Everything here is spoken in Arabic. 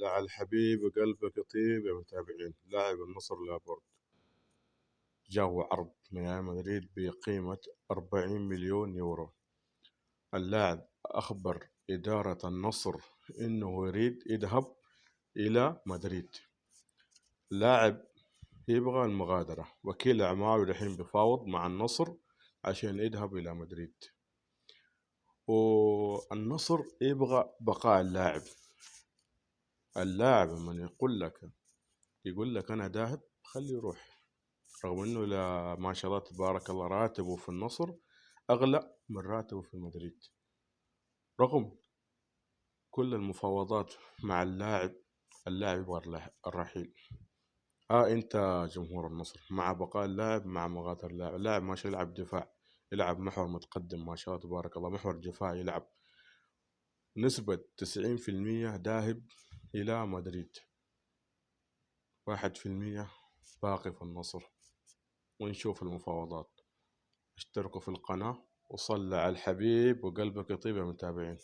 لا على الحبيب وقلبك يطيب يا متابعين. لاعب النصر لابورت جاء عرض من ريال مدريد بقيمة 40 مليون يورو. اللاعب أخبر إدارة النصر إنه يريد يذهب إلى مدريد. لاعب يبغى المغادرة، وكيل أعماله الحين بفاوض مع النصر عشان يذهب إلى مدريد، والنصر يبغى بقاء اللاعب. اللاعب من يقول لك أنا ذاهب خليه يروح، رغم إنه لا ما شاء الله تبارك الله راتبه في النصر أغلى من راتبه في مدريد. رغم كل المفاوضات مع اللاعب يبغى الرحيل. أنت جمهور النصر مع بقاء اللاعب مع مغادرة اللاعب ما شاء الله يلعب دفاع، يلعب محور متقدم ما شاء الله تبارك الله، محور دفاع يلعب نسبة 90% ذاهب إلى مدريد، 1% باقي في النصر. ونشوف المفاوضات. اشتركوا في القناة وصلوا على الحبيب وقلبك يطيب يا متابعين.